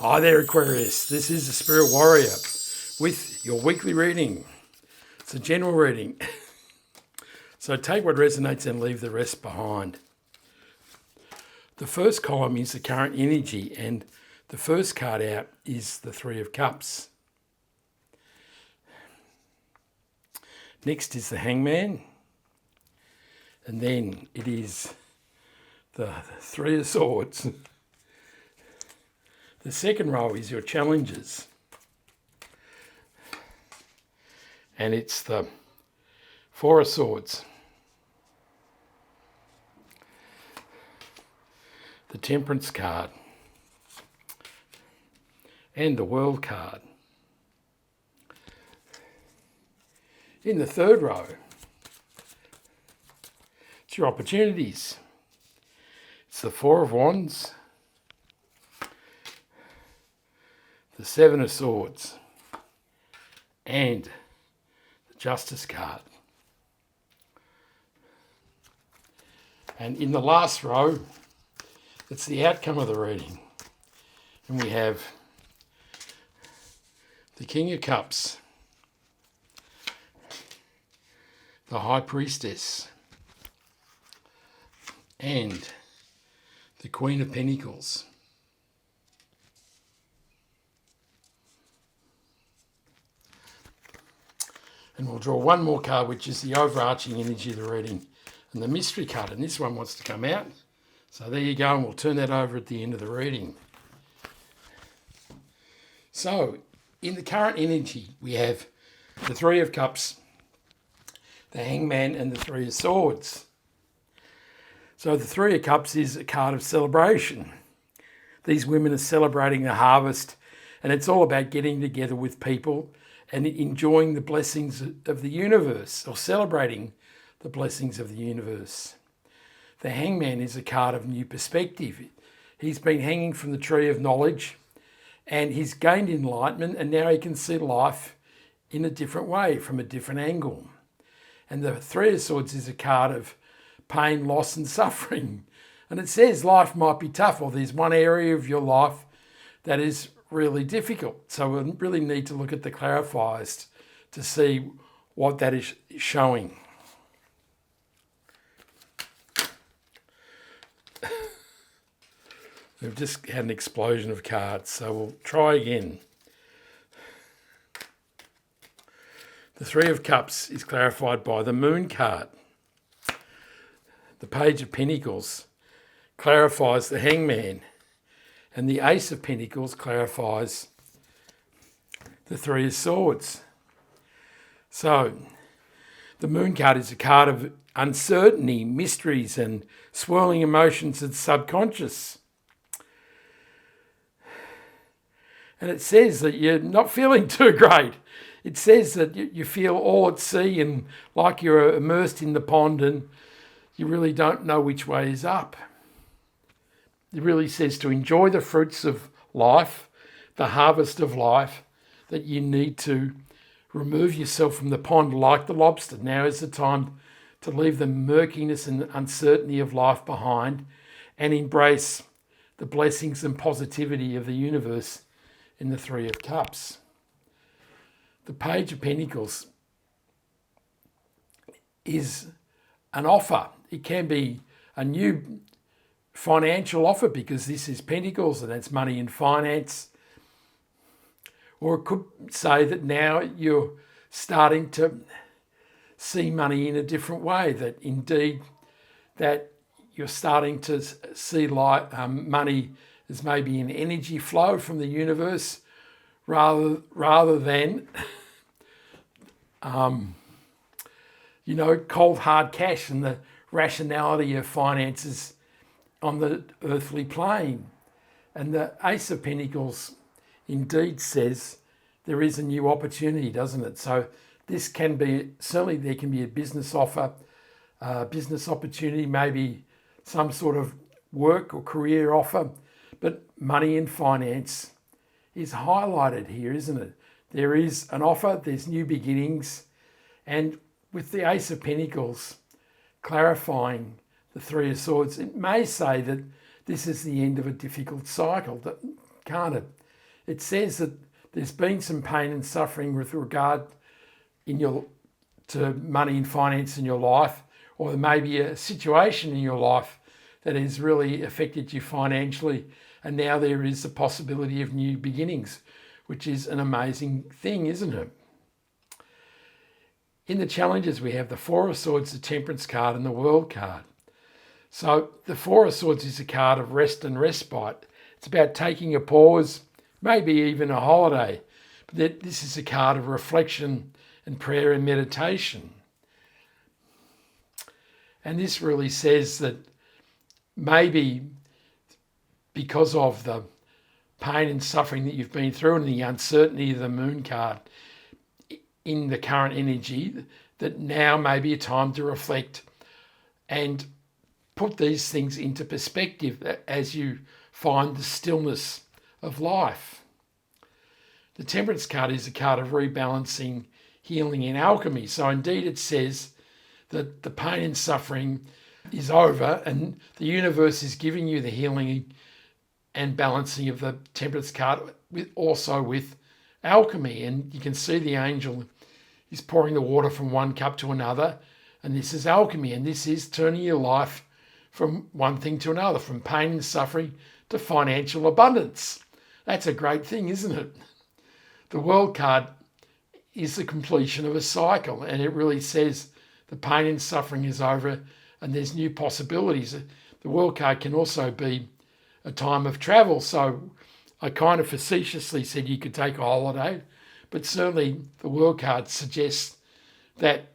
Hi there, Aquarius. This is the Spirit Warrior with your weekly reading. It's a general reading. So take what resonates and leave the rest behind. The first column is the current energy, and the first card out is the Three of Cups. Next is the Hangman, and then it is the Three of Swords. The second row is your challenges, and it's the Four of Swords, the Temperance card, and the World card. In the third row, it's your opportunities. It's the Four of Wands, the Seven of Swords, and the Justice card. And in the last row, it's the outcome of the reading. And we have the King of Cups, the High Priestess, and the Queen of Pentacles. And we'll draw one more card, which is the overarching energy of the reading, and the mystery card. And this one wants to come out. So there you go, and we'll turn that over at the end of the reading. So in the current energy, we have the Three of Cups, the Hangman, and the Three of Swords. So the Three of Cups is a card of celebration. These women are celebrating the harvest, and it's all about getting together with people and enjoying the blessings of the universe, or celebrating the blessings of the universe. The Hangman is a card of new perspective. He's been hanging from the tree of knowledge, and he's gained enlightenment, and now he can see life in a different way, from a different angle. And the Three of Swords is a card of pain, loss, and suffering. And it says life might be tough, or there's one area of your life that is really difficult. So we really need to look at the clarifiers to see what that is showing. We've just had an explosion of cards, so we'll try again. The Three of Cups is clarified by the Moon card. The Page of Pentacles clarifies the Hangman, and the Ace of Pentacles clarifies the Three of Swords. So the Moon card is a card of uncertainty, mysteries, and swirling emotions and subconscious. And it says that you're not feeling too great. It says that you feel all at sea and like you're immersed in the pond, and you really don't know which way is up. It really says to enjoy the fruits of life, the harvest of life, that you need to remove yourself from the pond like the lobster. Now is the time to leave the murkiness and uncertainty of life behind and embrace the blessings and positivity of the universe in the Three of Cups. The Page of Pentacles is an offer. It can be a new financial offer, because this is Pentacles and that's money and finance. Or it could say that now you're starting to see money in a different way, that indeed that you're starting to see money as maybe an energy flow from the universe rather than cold hard cash and the rationality of finances on the earthly plane. And the Ace of Pentacles indeed says there is a new opportunity, doesn't it? So this can be, certainly there can be a business offer, business opportunity, maybe some sort of work or career offer, but money and finance is highlighted here, isn't it? There is an offer, there's new beginnings, and with the Ace of Pentacles clarifying the Three of Swords, it may say that this is the end of a difficult cycle, can't it? it says that there's been some pain and suffering with regard to money and finance in your life, or there may be a situation in your life that has really affected you financially, and now there is the possibility of new beginnings, which is an amazing thing, isn't it? In the challenges, we have the Four of Swords, the Temperance card, and the World card. So the Four of Swords is a card of rest and respite. It's about taking a pause, maybe even a holiday. But this is a card of reflection and prayer and meditation. And this really says that maybe because of the pain and suffering that you've been through and the uncertainty of the Moon card in the current energy, that now may be a time to reflect and put these things into perspective as you find the stillness of life. The Temperance card is a card of rebalancing, healing and alchemy. So indeed it says that the pain and suffering is over and the universe is giving you the healing and balancing of the Temperance card also with alchemy. And you can see the angel is pouring the water from one cup to another, and this is alchemy, and this is turning your life from one thing to another, from pain and suffering to financial abundance. That's a great thing, isn't it? The World card is the completion of a cycle, and it really says the pain and suffering is over and there's new possibilities. The World card can also be a time of travel. So I kind of facetiously said you could take a holiday, but certainly the World card suggests that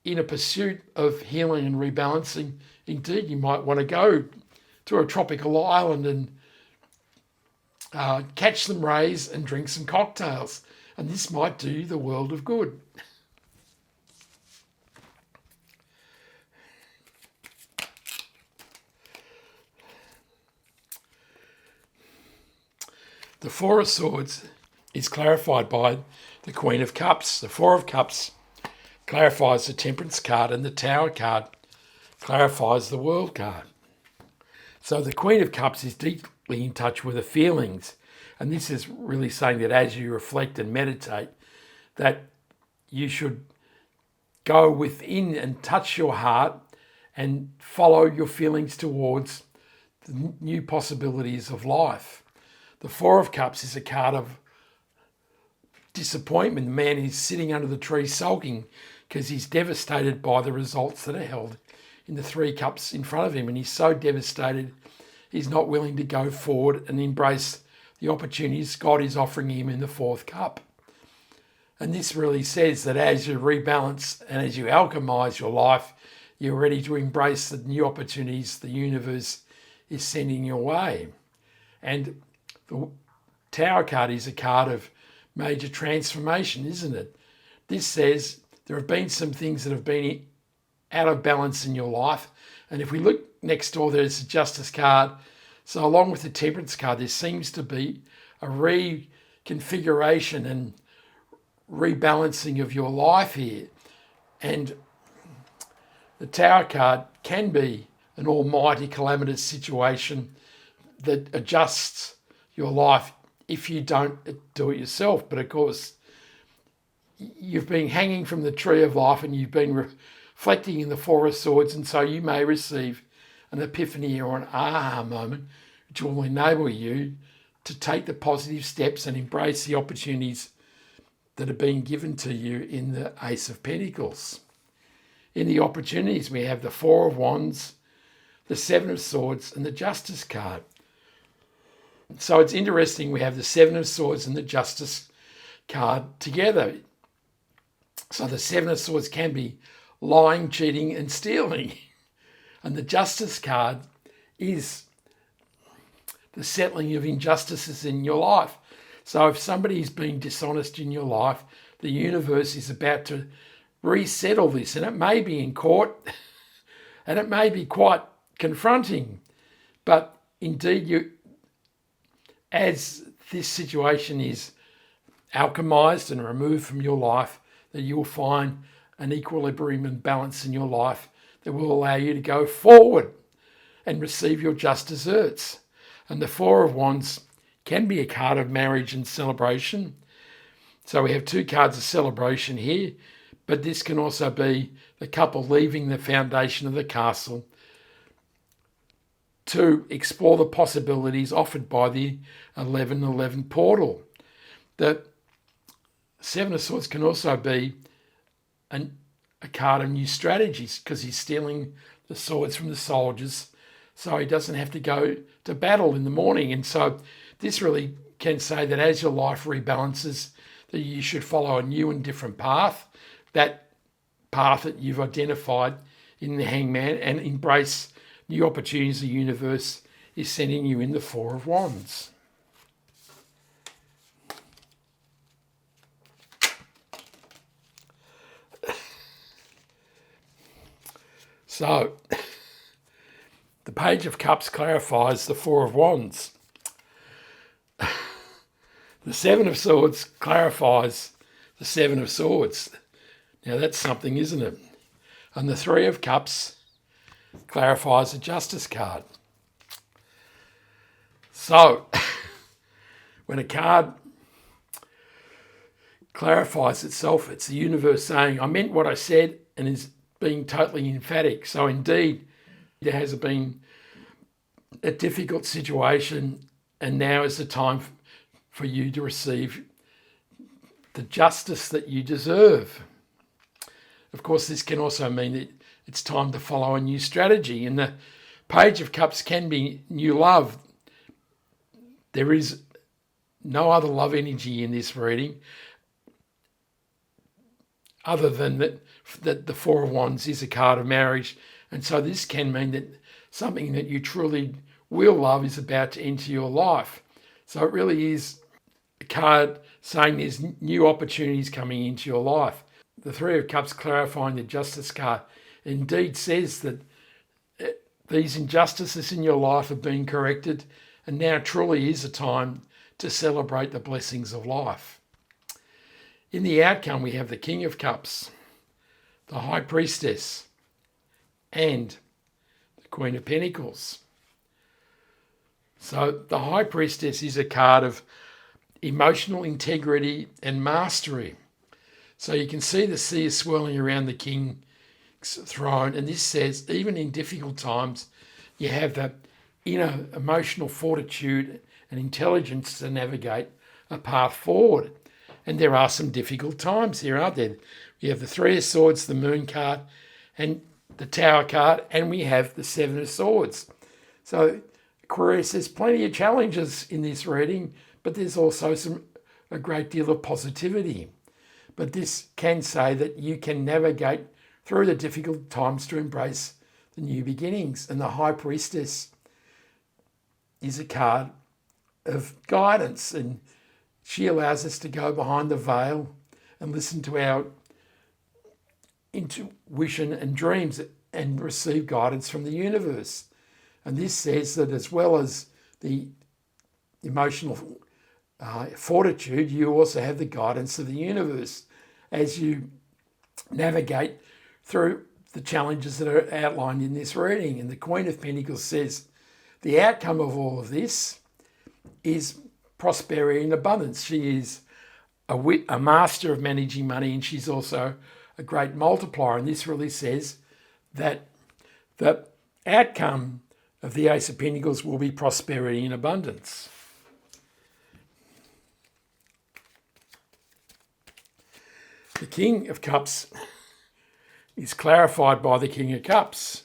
in a pursuit of healing and rebalancing, indeed you might want to go to a tropical island and catch some rays and drink some cocktails. And this might do you the world of good. The Four of Swords is clarified by the Queen of Cups. The Four of Cups clarifies the Temperance card, and the Tower card clarifies the World card. So the Queen of Cups is deeply in touch with the feelings, and this is really saying that as you reflect and meditate, that you should go within and touch your heart and follow your feelings towards the new possibilities of life. The Four of Cups is a card of disappointment. The man is sitting under the tree sulking because he's devastated by the results that are held in the three cups in front of him, and he's so devastated he's not willing to go forward and embrace the opportunities God is offering him in the fourth cup. And this really says that as you rebalance and as you alchemize your life, you're ready to embrace the new opportunities the universe is sending your way. And the Tower card is a card of major transformation, isn't it? This says there have been some things that have been out of balance in your life. And if we look next door, there's the Justice card. So along with the Temperance card, there seems to be a reconfiguration and rebalancing of your life here. And the Tower card can be an almighty calamitous situation that adjusts your life if you don't do it yourself. But of course, you've been hanging from the tree of life and you've been reflecting in the Four of Swords, and so you may receive an epiphany or an aha moment which will enable you to take the positive steps and embrace the opportunities that are being given to you in the Ace of Pentacles. In the opportunities, we have the Four of Wands, the Seven of Swords, and the Justice card. So it's interesting, we have the Seven of Swords and the Justice card together. So the Seven of Swords can be lying, cheating, and stealing. And the Justice card is the settling of injustices in your life. So if somebody's been dishonest in your life, the universe is about to resettle this, and it may be in court, and it may be quite confronting, but indeed as this situation is alchemized and removed from your life, that you'll find an equilibrium and balance in your life that will allow you to go forward and receive your just desserts. And the Four of Wands can be a card of marriage and celebration. So we have two cards of celebration here, but this can also be the couple leaving the foundation of the castle to explore the possibilities offered by the 1111 portal. The Seven of Swords can also be a card of new strategies, because he's stealing the swords from the soldiers so he doesn't have to go to battle in the morning. And so this really can say that as your life rebalances, that you should follow a new and different path, that path that you've identified in the Hangman, and embrace new opportunities the universe is sending you in the Four of Wands. So, the Page of Cups clarifies the Four of Wands. The Seven of Swords clarifies the Seven of Swords. Now that's something, isn't it? And the Three of Cups clarifies the Justice card. So, when a card clarifies itself, it's the universe saying, I meant what I said, and is being totally emphatic. So indeed, there has been a difficult situation, and now is the time for you to receive the justice that you deserve. Of course, this can also mean that it's time to follow a new strategy. And the Page of Cups can be new love. There is no other love energy in this reading other than that the Four of Wands is a card of marriage. And so this can mean that something that you truly will love is about to enter your life. So it really is a card saying there's new opportunities coming into your life. The Three of Cups clarifying the Justice card indeed says that these injustices in your life have been corrected, and now truly is a time to celebrate the blessings of life. In the outcome, we have the King of Cups, the High Priestess, and the Queen of Pentacles. So the High Priestess is a card of emotional integrity and mastery. So you can see the sea is swirling around the King's throne, and this says even in difficult times, you have the inner emotional fortitude and intelligence to navigate a path forward. And there are some difficult times here, aren't there? We have the Three of Swords, the Moon card, and the Tower card, and we have the Seven of Swords. So Aquarius, there's plenty of challenges in this reading, but there's also a great deal of positivity. But this can say that you can navigate through the difficult times to embrace the new beginnings. And the High Priestess is a card of guidance, and she allows us to go behind the veil and listen to our intuition and dreams and receive guidance from the universe. And this says that as well as the emotional fortitude, you also have the guidance of the universe as you navigate through the challenges that are outlined in this reading. And the Queen of Pentacles says the outcome of all of this is prosperity and abundance. She is a master of managing money, and she's also a great multiplier. And this really says that the outcome of the Ace of Pentacles will be prosperity and abundance. The King of Cups is clarified by the King of Cups.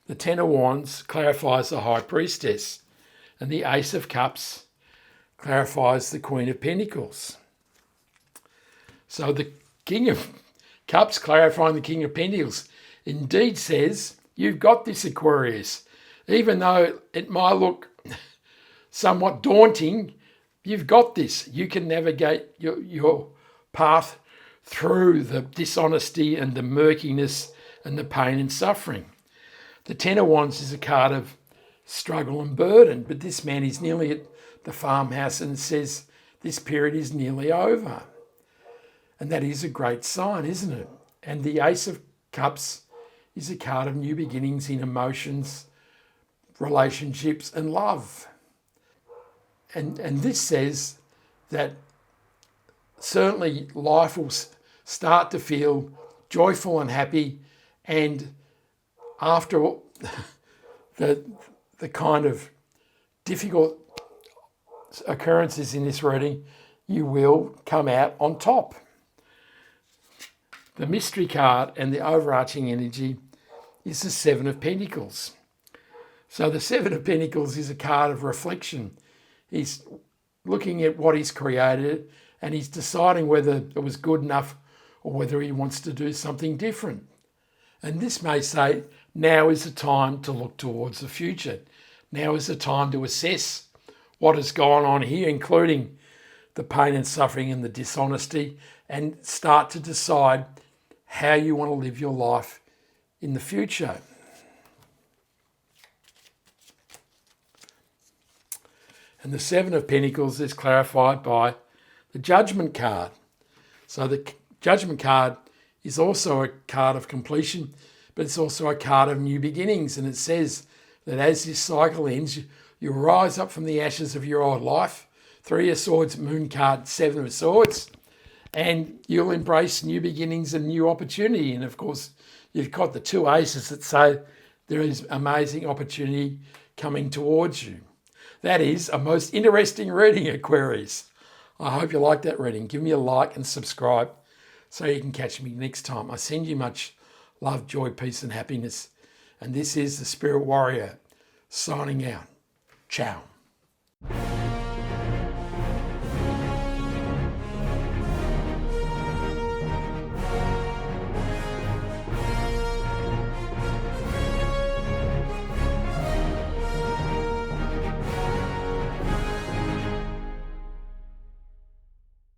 The Ten of Wands clarifies the High Priestess, and the Ace of Cups clarifies the Queen of Pentacles. So the King of Cups clarifying the King of Pentacles indeed says, you've got this, Aquarius. Even though it might look somewhat daunting, you've got this. You can navigate your path through the dishonesty and the murkiness and the pain and suffering. The Ten of Wands is a card of struggle and burden, but this man is nearly at the farmhouse and says this period is nearly over. And that is a great sign, isn't it? And the Ace of Cups is a card of new beginnings in emotions, relationships and love. And this says that certainly life will start to feel joyful and happy, and after the kind of difficult occurrences in this reading, you will come out on top. The mystery card and the overarching energy is the Seven of Pentacles. So the Seven of Pentacles is a card of reflection. He's looking at what he's created and he's deciding whether it was good enough or whether he wants to do something different. And this may say, now is the time to look towards the future. Now is the time to assess what has gone on here, including the pain and suffering and the dishonesty, and start to decide how you want to live your life in the future. And the Seven of Pentacles is clarified by the Judgment card. So the Judgment card is also a card of completion, but it's also a card of new beginnings. And it says that as this cycle ends, you rise up from the ashes of your old life. Three of Swords, Moon card, Seven of Swords. And you'll embrace new beginnings and new opportunity. And of course, you've got the two aces that say there is amazing opportunity coming towards you. That is a most interesting reading, Aquarius. I hope you like that reading. Give me a like and subscribe so you can catch me next time. I send you much love, joy, peace and happiness. And this is the Spirit Warrior signing out. Ciao.